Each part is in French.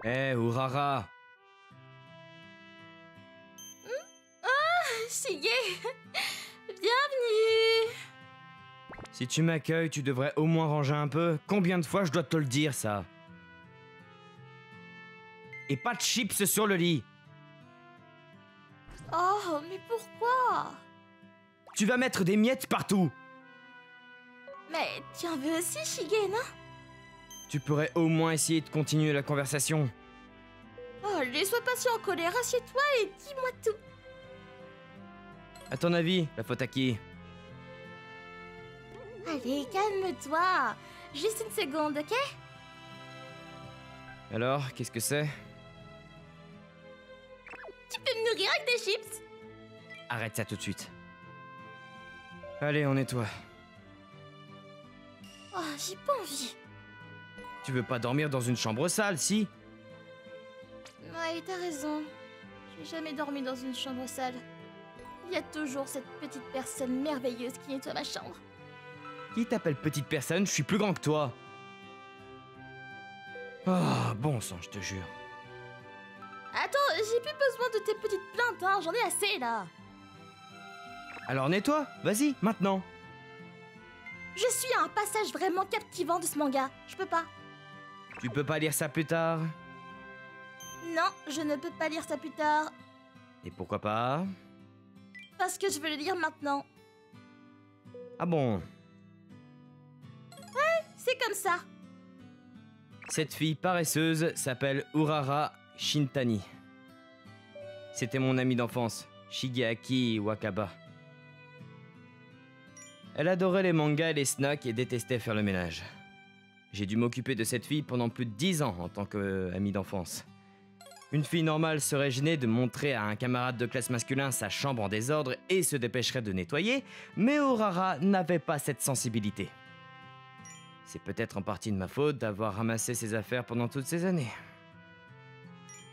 Hé, Urara! Shige, bienvenue. Si tu m'accueilles, tu devrais au moins ranger un peu. Combien de fois je dois te le dire, ça? Et pas de chips sur le lit! Oh, mais pourquoi? Tu vas mettre des miettes partout! Mais tu en veux aussi, Shige, non? Tu pourrais au moins essayer de continuer la conversation. Oh, allez, sois pas si en colère, assieds-toi et dis-moi tout. À ton avis, la faute à qui? Allez, calme-toi. Juste une seconde, ok? Alors, qu'est-ce que c'est? Tu peux me nourrir avec des chips? Arrête ça tout de suite. Allez, on nettoie. Oh, j'ai pas envie. Tu veux pas dormir dans une chambre sale, si? Ouais, t'as raison. J'ai jamais dormi dans une chambre sale. Il y a toujours cette petite personne merveilleuse qui nettoie ma chambre. Qui t'appelle petite personne? Je suis plus grand que toi. Oh, bon sang, je te jure. Attends, j'ai plus besoin de tes petites plaintes, hein. J'en ai assez, là. Alors nettoie, vas-y, maintenant. Je suis à un passage vraiment captivant de ce manga. Je peux pas. Tu peux pas lire ça plus tard? Non, je ne peux pas lire ça plus tard. Et pourquoi pas? Parce que je veux le lire maintenant. Ah bon? C'est comme ça. Cette fille paresseuse s'appelle Urara Shintani. C'était mon amie d'enfance, Shigeaki Wakaba. Elle adorait les mangas et les snacks et détestait faire le ménage. J'ai dû m'occuper de cette fille pendant plus de 10 ans en tant qu'amie d'enfance. Une fille normale serait gênée de montrer à un camarade de classe masculin sa chambre en désordre et se dépêcherait de nettoyer, mais Urara n'avait pas cette sensibilité. C'est peut-être en partie de ma faute d'avoir ramassé ses affaires pendant toutes ces années.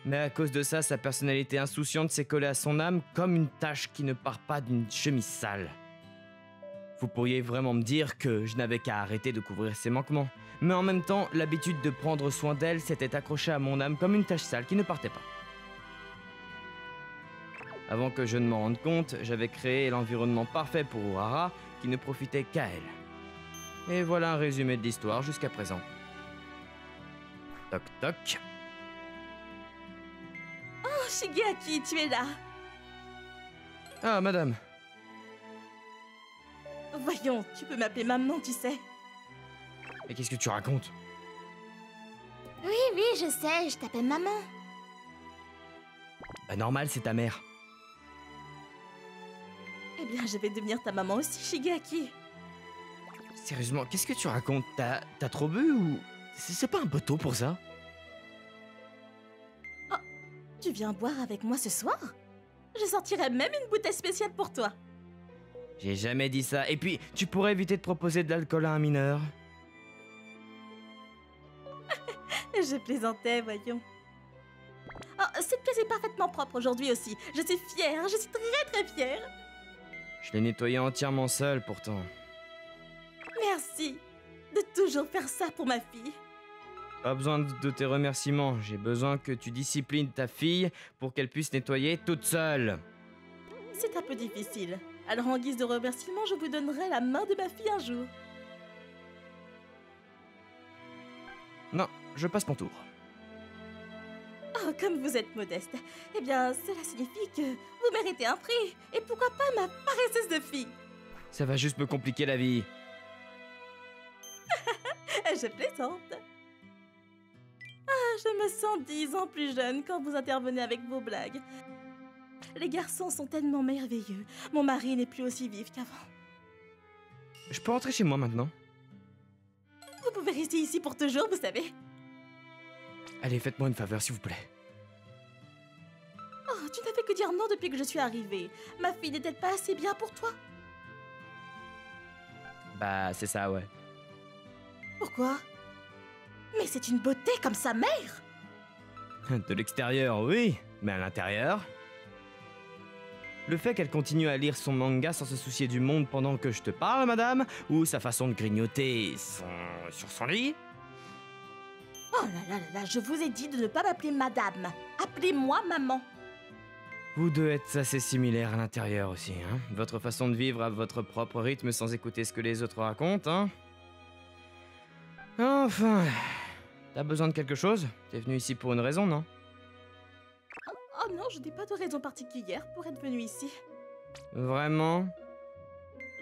Mais à cause de ça, sa personnalité insouciante s'est collée à son âme comme une tache qui ne part pas d'une chemise sale. Vous pourriez vraiment me dire que je n'avais qu'à arrêter de couvrir ses manquements. Mais en même temps, l'habitude de prendre soin d'elle s'était accrochée à mon âme comme une tache sale qui ne partait pas. Avant que je ne m'en rende compte, j'avais créé l'environnement parfait pour Urara qui ne profitait qu'à elle. Et voilà un résumé de l'histoire jusqu'à présent. Toc toc. Oh, Shigeaki, tu es là. Ah, madame. Voyons, tu peux m'appeler maman, tu sais. Et qu'est-ce que tu racontes? Oui, je sais, je t'appelle maman. Bah normal, c'est ta mère. Eh bien, je vais devenir ta maman aussi, Shigeaki. Sérieusement, qu'est-ce que tu racontes? T'as trop bu ou... C'est pas un peu tôt pour ça? Oh, tu viens boire avec moi ce soir? Je sortirai même une bouteille spéciale pour toi. J'ai jamais dit ça. Et puis, tu pourrais éviter de proposer de l'alcool à un mineur. Je plaisantais, voyons. Oh, cette pièce est parfaitement propre aujourd'hui aussi. Je suis fière, je suis très fière. Je l'ai nettoyé entièrement seul, pourtant. Merci de toujours faire ça pour ma fille. Pas besoin de tes remerciements. J'ai besoin que tu disciplines ta fille pour qu'elle puisse nettoyer toute seule. C'est un peu difficile. Alors en guise de remerciement, je vous donnerai la main de ma fille un jour. Non, je passe mon tour. Oh, comme vous êtes modeste. Eh bien, cela signifie que vous méritez un prix. Et pourquoi pas ma paresseuse de fille? Ça va juste me compliquer la vie. Je plaisante. Ah, je me sens 10 ans plus jeune quand vous intervenez avec vos blagues. Les garçons sont tellement merveilleux. Mon mari n'est plus aussi vif qu'avant. Je peux rentrer chez moi maintenant? Vous pouvez rester ici pour toujours, vous savez. Allez, faites-moi une faveur, s'il vous plaît. Oh, tu n'as fait que dire non depuis que je suis arrivée. Ma fille n'est-elle pas assez bien pour toi? Bah, c'est ça, ouais. Pourquoi? Mais c'est une beauté comme sa mère! De l'extérieur, oui, mais à l'intérieur... Le fait qu'elle continue à lire son manga sans se soucier du monde pendant que je te parle, madame, ou sa façon de grignoter sur son lit... Oh là, je vous ai dit de ne pas m'appeler madame. Appelez-moi maman. Vous deux êtes assez similaires à l'intérieur aussi, hein. Votre façon de vivre à votre propre rythme sans écouter ce que les autres racontent, hein. Enfin, t'as besoin de quelque chose? T'es venu ici pour une raison, non? Oh non, je n'ai pas de raison particulière pour être venue ici. Vraiment?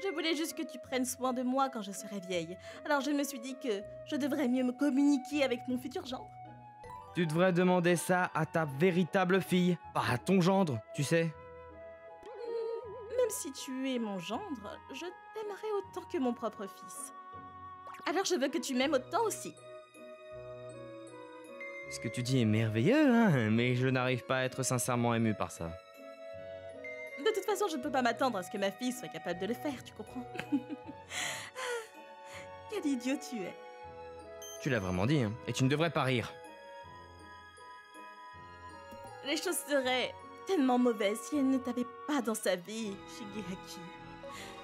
Je voulais juste que tu prennes soin de moi quand je serai vieille. Alors je me suis dit que je devrais mieux me communiquer avec mon futur gendre. Tu devrais demander ça à ta véritable fille, pas à ton gendre, tu sais. Même si tu es mon gendre, je t'aimerai autant que mon propre fils. Alors je veux que tu m'aimes autant aussi. Ce que tu dis est merveilleux, hein, mais je n'arrive pas à être sincèrement ému par ça. De toute façon, je ne peux pas m'attendre à ce que ma fille soit capable de le faire, tu comprends? Quel idiot tu es. Tu l'as vraiment dit, hein, et tu ne devrais pas rire. Les choses seraient tellement mauvaises si elle ne t'avait pas dans sa vie, Shigehaki.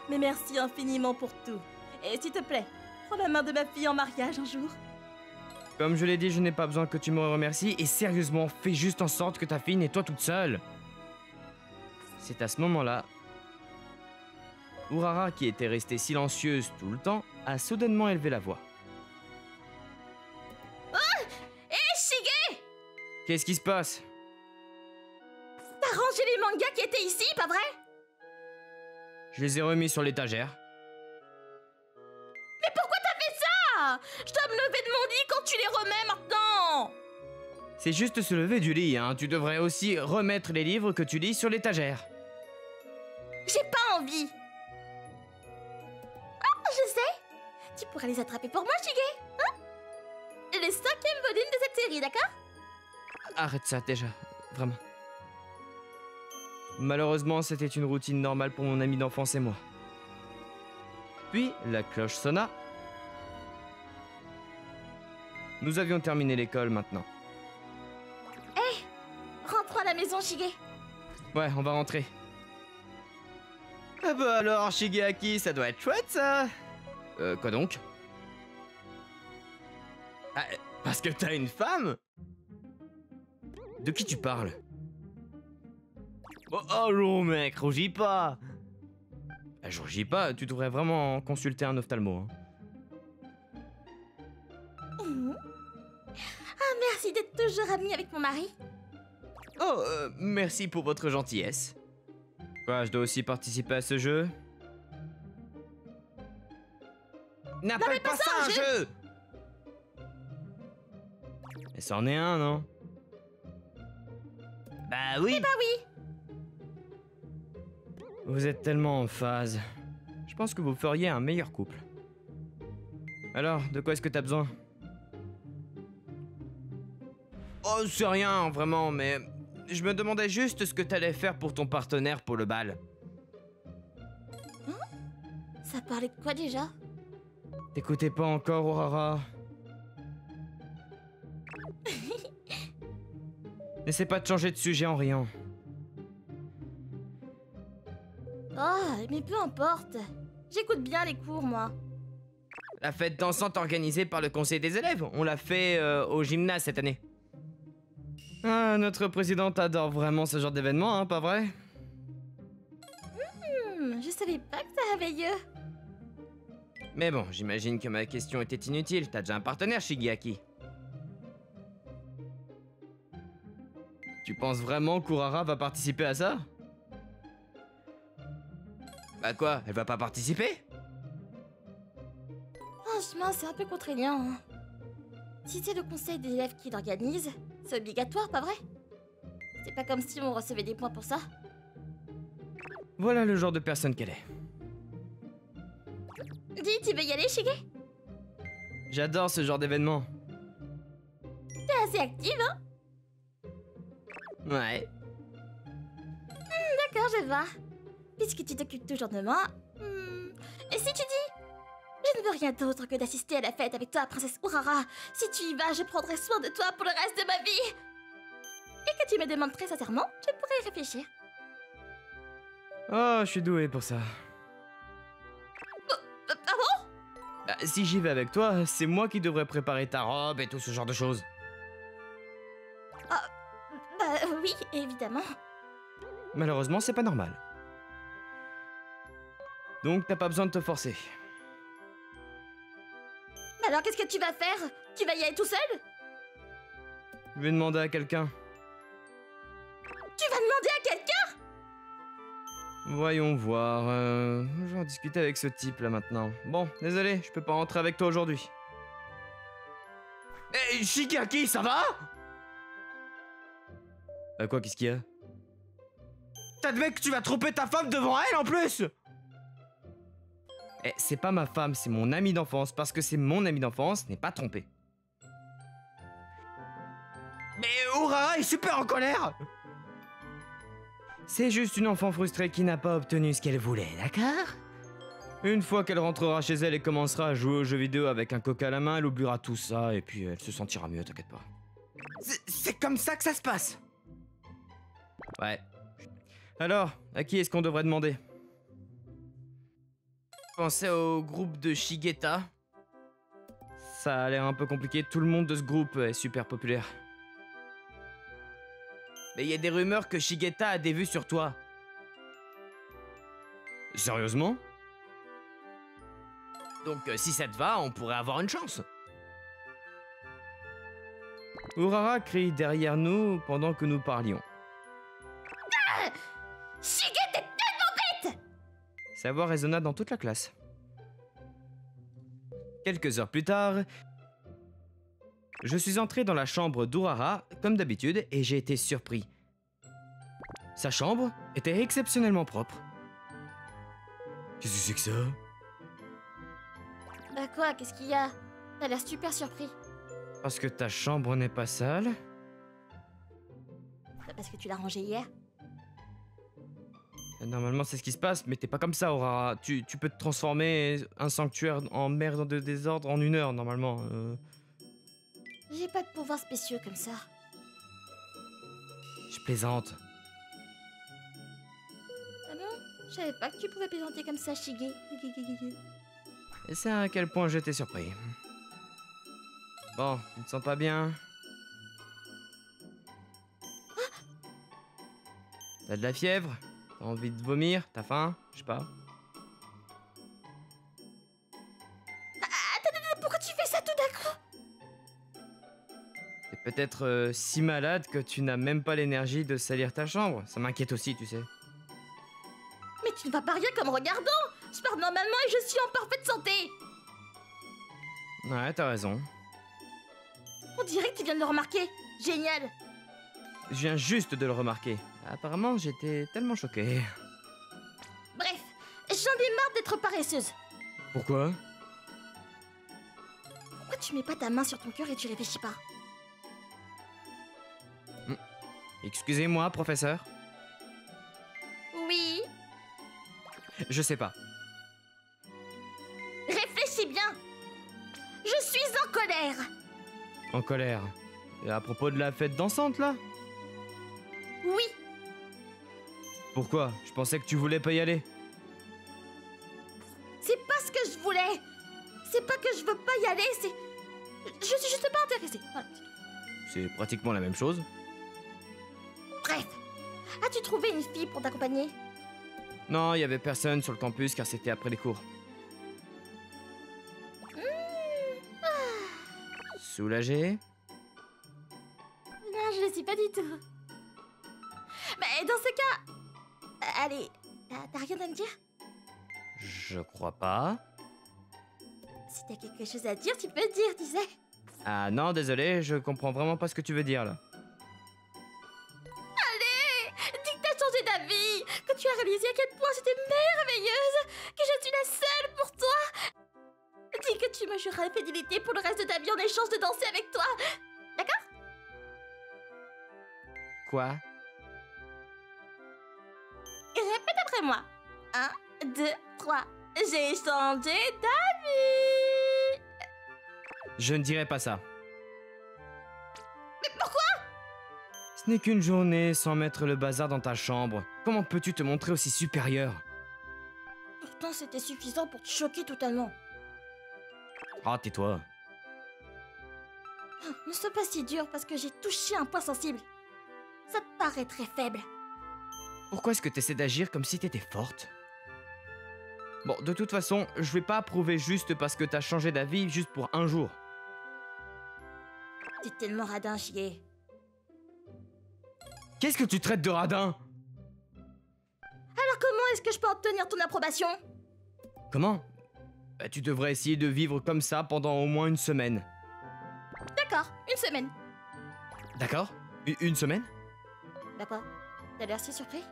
Mais merci infiniment pour tout. Et s'il te plaît, prends la main de ma fille en mariage un jour. Comme je l'ai dit, je n'ai pas besoin que tu me remercies, et sérieusement, fais juste en sorte que ta fille n'est toi toute seule. C'est à ce moment-là, Urara, qui était restée silencieuse tout le temps, a soudainement élevé la voix. Oh! Hé, Shige! Qu'est-ce qui se passe? T'as rangé les mangas qui étaient ici, pas vrai? Je les ai remis sur l'étagère. Mais pourquoi t'as fait ça? Je dois me lever de mon lit quand tu les remets maintenant! C'est juste se lever du lit, hein. Tu devrais aussi remettre les livres que tu lis sur l'étagère. J'ai pas envie. Ah, je sais. Tu pourrais les attraper pour moi, Shige. Hein? Les 5e volumes de cette série, d'accord? Arrête ça déjà, vraiment. Malheureusement, c'était une routine normale pour mon ami d'enfance et moi. Puis, la cloche sonna. Nous avions terminé l'école maintenant. Rentrons à la maison, Shige. Ouais, on va rentrer. Ah bah alors, Shigeaki, ça doit être chouette, ça. Quoi donc? Ah, parce que t'as une femme? De qui tu parles? Oh, allô, mec, rougis pas. Ah, je rougis pas, tu devrais vraiment consulter un ophtalmo. Hein. Ah, merci d'être toujours amie avec mon mari. Oh, merci pour votre gentillesse. Quoi, je dois aussi participer à ce jeu? N'appelle pas ça un jeu! Mais c'en est un, non? Bah oui! Eh bah oui! Vous êtes tellement en phase. Je pense que vous feriez un meilleur couple. Alors, de quoi est-ce que t'as besoin? Oh, c'est rien, vraiment, mais... Je me demandais juste ce que t'allais faire pour ton partenaire pour le bal. Ça parlait de quoi déjà? T'écoutais pas encore, Urara? N'essaie pas de changer de sujet en riant. Oh, mais peu importe. J'écoute bien les cours, moi. La fête dansante organisée par le conseil des élèves. On l'a fait au gymnase cette année. Ah, notre présidente adore vraiment ce genre d'événement, hein, pas vrai? Je savais pas que ça avait lieu. Mais bon, j'imagine que ma question était inutile. T'as déjà un partenaire, Shigeaki. Tu penses vraiment qu'Urara va participer à ça? Bah quoi, elle va pas participer? Franchement, c'est un peu contraignant. Hein. Si c'est le conseil des élèves qui l'organise, c'est obligatoire, pas vrai? C'est pas comme si on recevait des points pour ça. Voilà le genre de personne qu'elle est. Dis, tu veux y aller, Shige? J'adore ce genre d'événement. T'es assez active, hein? Ouais. D'accord, je vois. Puisque tu t'occupes toujours de moi... Et si tu dis... Je ne veux rien d'autre que d'assister à la fête avec toi, princesse Urara. Si tu y vas, je prendrai soin de toi pour le reste de ma vie. Et que tu me demandes très sincèrement, je pourrais y réfléchir. Oh, je suis doué pour ça. Ah bon? Bah, si j'y vais avec toi, c'est moi qui devrais préparer ta robe et tout ce genre de choses. Bah oui, évidemment. Malheureusement, c'est pas normal. Donc t'as pas besoin de te forcer. Mais alors qu'est-ce que tu vas faire? Tu vas y aller tout seul? Je vais demander à quelqu'un. Tu vas demander à quelqu'un? Voyons voir. Je vais en discuter avec ce type là maintenant. Bon, désolé, je peux pas rentrer avec toi aujourd'hui. Hé, Shigaki, ça va? Bah quoi, qu'est-ce qu'il y a? T'admets que tu vas tromper ta femme devant elle en plus? Eh, c'est pas ma femme, c'est mon ami d'enfance. Parce que c'est mon ami d'enfance, n'est pas trompé. Mais Urara est super en colère! C'est juste une enfant frustrée qui n'a pas obtenu ce qu'elle voulait, d'accord? Une fois qu'elle rentrera chez elle et commencera à jouer aux jeux vidéo avec un coca à la main, elle oubliera tout ça et puis elle se sentira mieux, t'inquiète pas. C'est comme ça que ça se passe? Ouais. Alors, à qui est-ce qu'on devrait demander? Pensez au groupe de Shigeta. Ça a l'air un peu compliqué, tout le monde de ce groupe est super populaire. Mais il y a des rumeurs que Shigeta a des vues sur toi. Sérieusement? Donc si ça te va, on pourrait avoir une chance. Urara crie derrière nous pendant que nous parlions. Ah, Shigeta est tellement bête! Sa voix résonna dans toute la classe. Quelques heures plus tard, je suis entré dans la chambre d'Urara, comme d'habitude, et j'ai été surpris. Sa chambre était exceptionnellement propre. Qu'est-ce que c'est que ça? Bah quoi, qu'est-ce qu'il y a? T'as l'air super surpris. Parce que ta chambre n'est pas sale? Bah parce que tu l'as rangée hier. Normalement, c'est ce qui se passe, mais t'es pas comme ça, Urara. Tu peux te transformer un sanctuaire en mer de désordre en 1 heure, normalement. J'ai pas de pouvoirs spéciaux comme ça. Je plaisante. Ah bon? Je savais pas que tu pouvais plaisanter comme ça, Shige. Et c'est à quel point j'étais surpris. Bon, tu te sens pas bien? T'as de la fièvre? T'as envie de vomir? T'as faim? Je sais pas. Pourquoi tu fais ça tout d'un coup? T'es peut-être si malade que tu n'as même pas l'énergie de salir ta chambre. Ça m'inquiète aussi, tu sais. Mais tu ne vas pas rien comme regardant! Je pars normalement et je suis en parfaite santé! Ouais, t'as raison. On dirait que tu viens de le remarquer! Génial! Je viens juste de le remarquer. Apparemment, j'étais tellement choqué. Bref, j'en ai marre d'être paresseuse! Pourquoi? Pourquoi tu mets pas ta main sur ton cœur et tu réfléchis pas? Excusez-moi, professeur. Oui? Je sais pas. Réfléchis bien! Je suis en colère! En colère. Et à propos de la fête dansante, là? Oui! Pourquoi? Je pensais que tu voulais pas y aller. C'est pas ce que je voulais! C'est pas que je veux pas y aller, c'est... Je suis juste pas intéressée. Voilà. C'est pratiquement la même chose. Bref, as-tu trouvé une fille pour t'accompagner? Non, il y avait personne sur le campus car c'était après les cours. Soulagé? Non, je le suis pas du tout. Mais dans ce cas... Allez, t'as rien à me dire? Je crois pas. Si t'as quelque chose à dire, tu peux le dire, tu sais. Ah non, désolé, je comprends vraiment pas ce que tu veux dire là. Allez, dis que t'as changé d'avis, que tu as réalisé à quel point j'étais merveilleuse, que je suis la seule pour toi. Dis que tu me jureras la fidélité pour le reste de ta vie en échange de danser avec toi. D'accord? Quoi? Répète après moi. 1, 2, 3. J'ai changé d'avis. Je ne dirai pas ça. Mais pourquoi? Ce n'est qu'une journée sans mettre le bazar dans ta chambre. Comment peux-tu te montrer aussi supérieur? Pourtant, c'était suffisant pour te choquer totalement. Ah, tais-toi. Ne sois pas si dur parce que j'ai touché un point sensible. Ça te paraît très faible. Pourquoi est-ce que t'essaies d'agir comme si t'étais forte? Bon, de toute façon, je vais pas approuver juste parce que t'as changé d'avis juste pour un jour. T'es tellement radin, Shige. Qu'est-ce que tu traites de radin? Alors comment est-ce que je peux obtenir ton approbation? Comment? Bah, tu devrais essayer de vivre comme ça pendant au moins une semaine. D'accord, une semaine. D'accord? Une semaine? Bah quoi? T'as l'air si surpris?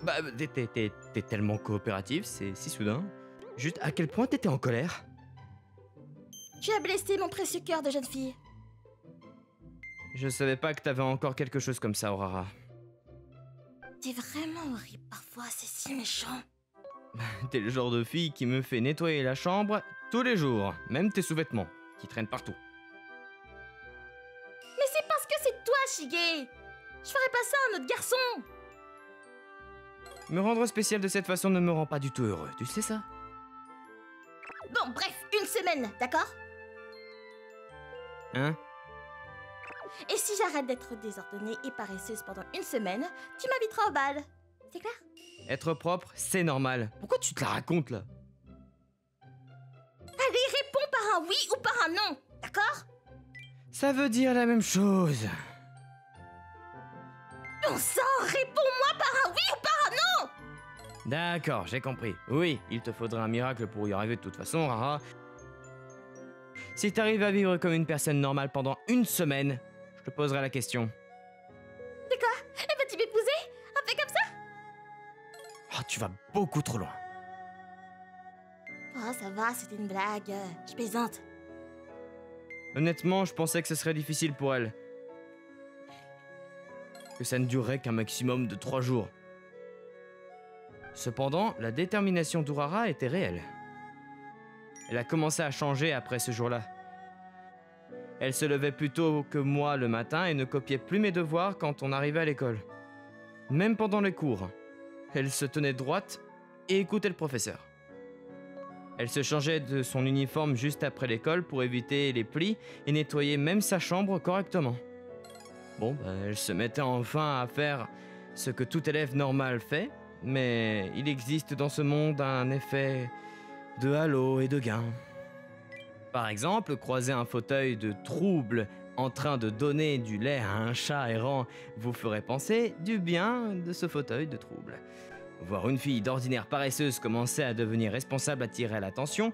Bah, t'es tellement coopératif, c'est si soudain. Juste, à quel point t'étais en colère? Tu as blessé mon précieux cœur de jeune fille. Je savais pas que t'avais encore quelque chose comme ça, Aurora. T'es vraiment horrible parfois, c'est si méchant. T'es le genre de fille qui me fait nettoyer la chambre tous les jours, même tes sous-vêtements, qui traînent partout. Mais c'est parce que c'est toi, Shige. Je ferais pas ça à un autre garçon. Me rendre spécial de cette façon ne me rend pas du tout heureux, tu sais ça? Bon, bref, une semaine, d'accord? Hein? Et si j'arrête d'être désordonnée et paresseuse pendant une semaine, tu m'inviteras au bal. C'est clair? Être propre, c'est normal. Pourquoi tu te la racontes, là? Allez, réponds par un oui ou par un non, d'accord? Ça veut dire la même chose. Bon sang, réponds-moi par un oui ou par un non! D'accord, j'ai compris. Oui, il te faudra un miracle pour y arriver de toute façon, Rara. Si t'arrives à vivre comme une personne normale pendant une semaine, je te poserai la question. De quoi? Eh ben tu m'épouser? Un fait comme ça? Oh, tu vas beaucoup trop loin. Oh, ça va, c'était une blague. Je plaisante. Honnêtement, je pensais que ce serait difficile pour elle. Que ça ne durerait qu'un maximum de 3 jours. Cependant, la détermination d'Urara était réelle. Elle a commencé à changer après ce jour-là. Elle se levait plus tôt que moi le matin et ne copiait plus mes devoirs quand on arrivait à l'école. Même pendant les cours, elle se tenait droite et écoutait le professeur. Elle se changeait de son uniforme juste après l'école pour éviter les plis et nettoyer même sa chambre correctement. Bon, elle se mettait enfin à faire ce que tout élève normal fait, mais il existe dans ce monde un effet de halo et de gain. Par exemple, croiser un fauteuil de trouble en train de donner du lait à un chat errant vous ferait penser du bien de ce fauteuil de trouble. Voir une fille d'ordinaire paresseuse commencer à devenir responsable attirait l'attention.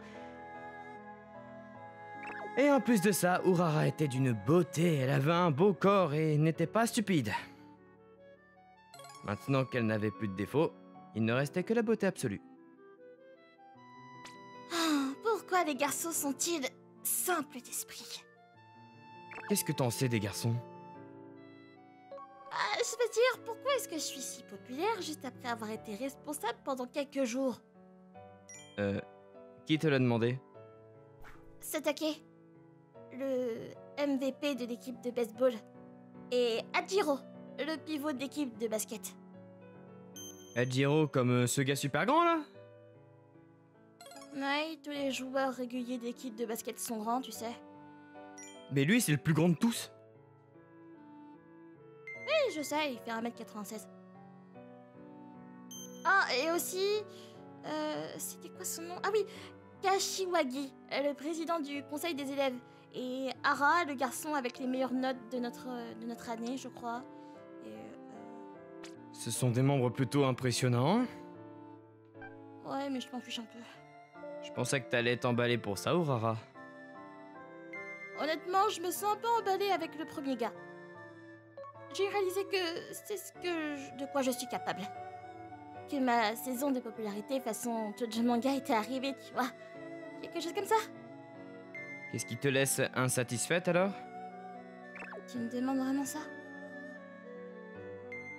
Et en plus de ça, Urara était d'une beauté, elle avait un beau corps et n'était pas stupide. Maintenant qu'elle n'avait plus de défauts, il ne restait que la beauté absolue. Pourquoi les garçons sont-ils simples d'esprit? Qu'est-ce que t'en sais des garçons? Je veux dire, pourquoi est-ce que je suis si populaire juste après avoir été responsable pendant quelques jours? Qui te l'a demandé? Satake, le MVP de l'équipe de baseball, et Hachiro, le pivot de l'équipe de basket. Hachiro comme ce gars super grand là? Ouais, tous les joueurs réguliers d'équipe de basket sont grands, tu sais. Mais lui c'est le plus grand de tous. Oui, je sais, il fait 1m96. Ah, et aussi... c'était quoi son nom? Ah oui, Kashiwagi, le président du conseil des élèves. Et Ara, le garçon avec les meilleures notes de notre année, je crois. Et, Ce sont des membres plutôt impressionnants. ouais, mais je m'en fiche un peu. Je pensais que t'allais t'emballer pour ça, Urara. Honnêtement, je me sens un peu emballée avec le premier gars. J'ai réalisé que c'est de quoi je suis capable. Que ma saison de popularité façon Jojo Manga était arrivée, tu vois. Quelque chose comme ça. Qu'est-ce qui te laisse insatisfaite alors? Tu me demandes vraiment ça?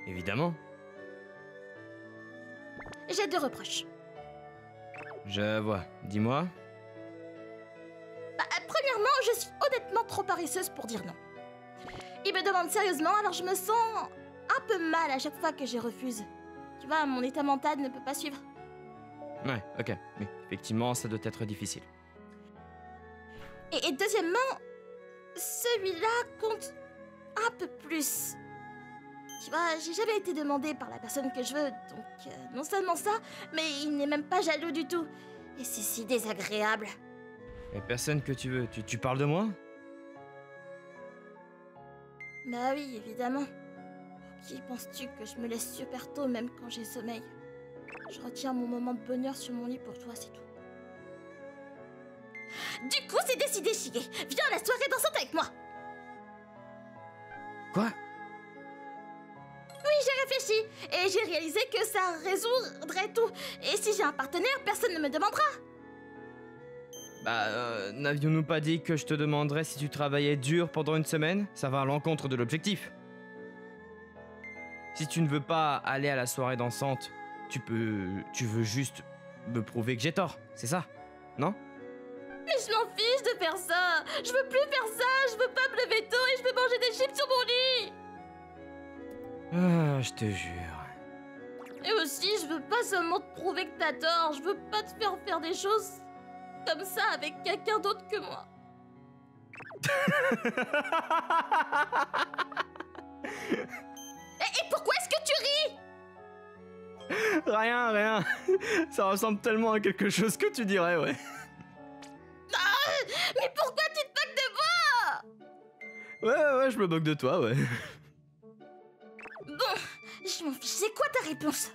Évidemment. J'ai 2 reproches. Je vois. Dis-moi. Premièrement, je suis honnêtement trop paresseuse pour dire non. Il me demande sérieusement, alors je me sens un peu mal à chaque fois que j'y refuse. Tu vois, mon état mental ne peut pas suivre. Ouais, ok. Oui, effectivement, ça doit être difficile. Et deuxièmement, celui-là compte un peu plus. Tu vois, j'ai jamais été demandée par la personne que je veux, donc non seulement ça, mais il n'est même pas jaloux du tout. Et c'est si désagréable. La personne que tu veux, tu parles de moi? Bah oui, évidemment. Qui penses-tu que je me laisse super tôt, même quand j'ai sommeil? Je retiens mon moment de bonheur sur mon lit pour toi, c'est tout. Du coup, c'est décidé, Shige. Viens à la soirée dansante avec moi. Quoi? Oui, j'ai réfléchi. Et j'ai réalisé que ça résoudrait tout. Et si j'ai un partenaire, personne ne me demandera. Bah, n'avions-nous pas dit que je te demanderais si tu travaillais dur pendant une semaine? Ça va à l'encontre de l'objectif. Si tu ne veux pas aller à la soirée dansante, tu veux juste me prouver que j'ai tort, c'est ça? Non? Mais je m'en fiche de faire ça. Je veux plus faire ça. Je veux pas me lever tôt et je veux manger des chips sur mon lit. Ah, je te jure. Et aussi, je veux pas seulement te prouver que t'as tort. Je veux pas te faire des choses comme ça avec quelqu'un d'autre que moi. Et pourquoi est-ce que tu ris? Rien. Ça ressemble tellement à quelque chose que tu dirais, ouais. Mais pourquoi tu te moques de moi? Ouais, je me moque de toi, ouais. Bon, je m'en fiche. C'est quoi ta réponse?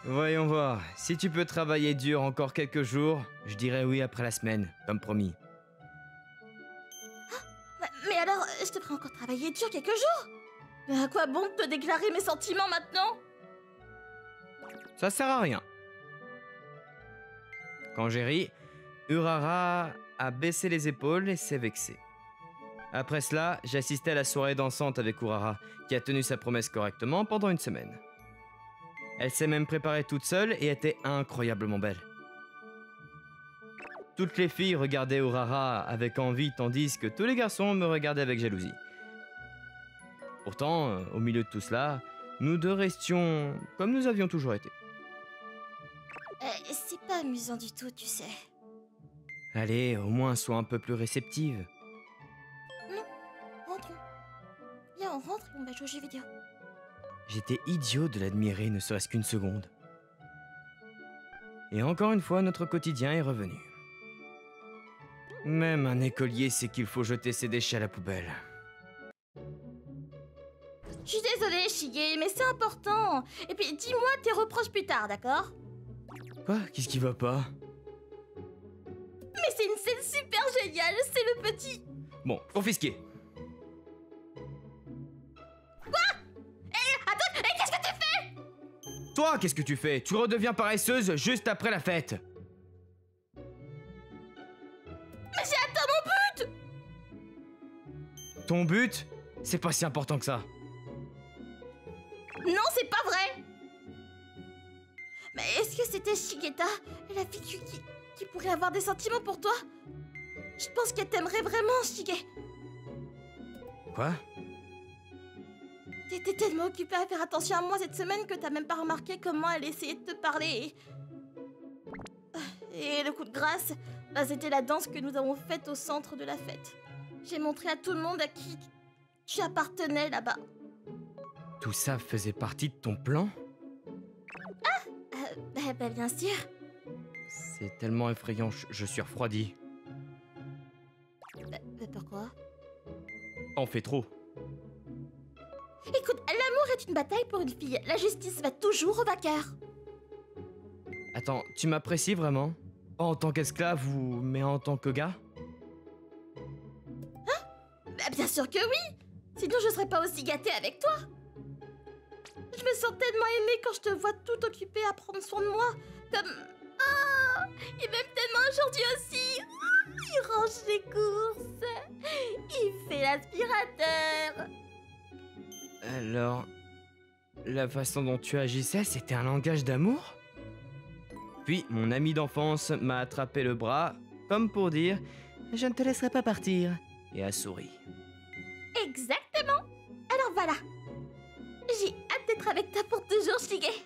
Voyons voir. Si tu peux travailler dur encore quelques jours, je dirais oui après la semaine, comme promis. Mais alors, je te ferai encore travailler dur quelques jours? Mais à quoi bon de te déclarer mes sentiments maintenant? Ça sert à rien. Quand j'ai ri, Urara a baissé les épaules et s'est vexé. Après cela, j'ai assisté à la soirée dansante avec Urara, qui a tenu sa promesse correctement pendant une semaine. Elle s'est même préparée toute seule et était incroyablement belle. Toutes les filles regardaient Urara avec envie tandis que tous les garçons me regardaient avec jalousie. Pourtant, au milieu de tout cela, nous deux restions comme nous avions toujours été. C'est pas amusant du tout, tu sais. Allez, au moins sois un peu plus réceptive. Non, rentrons. Viens, on rentre et on va jouer aux jeux vidéo. J'étais idiot de l'admirer ne serait-ce qu'une seconde. Et encore une fois, notre quotidien est revenu. Même un écolier sait qu'il faut jeter ses déchets à la poubelle. Je suis désolée, Shige, mais c'est important. Et puis, dis-moi tes reproches plus tard, d'accord? Quoi? Qu'est-ce qui va pas? Mais c'est une scène super géniale, c'est le petit... Bon, confisqué. Attends, et qu'est-ce que tu fais? Toi, qu'est-ce que tu fais? Tu redeviens paresseuse juste après la fête. Mais j'ai atteint mon but! Ton but? C'est pas si important que ça. Non, c'est pas vrai! Mais est-ce que c'était Shigeta, la fille qui pourrait avoir des sentiments pour toi? Je pense qu'elle t'aimerait vraiment, Shige. Quoi? T'étais tellement occupée à faire attention à moi cette semaine que t'as même pas remarqué comment elle essayait de te parler. Et le coup de grâce, bah, c'était la danse que nous avons faite au centre de la fête. J'ai montré à tout le monde à qui tu appartenais là-bas. Tout ça faisait partie de ton plan? Bah, bien sûr. C'est tellement effrayant, je suis refroidi. Pourquoi? T'en fais trop. Écoute, l'amour est une bataille pour une fille. La justice va toujours au vainqueur. Attends, tu m'apprécies vraiment? Pas en tant qu'esclave ou... mais en tant que gars? Bah, bien sûr que oui. Sinon, je serais pas aussi gâtée avec toi. Je me sens tellement aimée quand je te vois tout occupée à prendre soin de moi. Comme... Ah, il est même tellement gentil aussi. Il range les courses. Il fait l'aspirateur. Alors... la façon dont tu agissais, c'était un langage d'amour? Puis, mon ami d'enfance m'a attrapé le bras, comme pour dire « Je ne te laisserai pas partir », et a souri. Exactement. Alors voilà. J'ai hâte d'être avec toi pour toujours, Shige.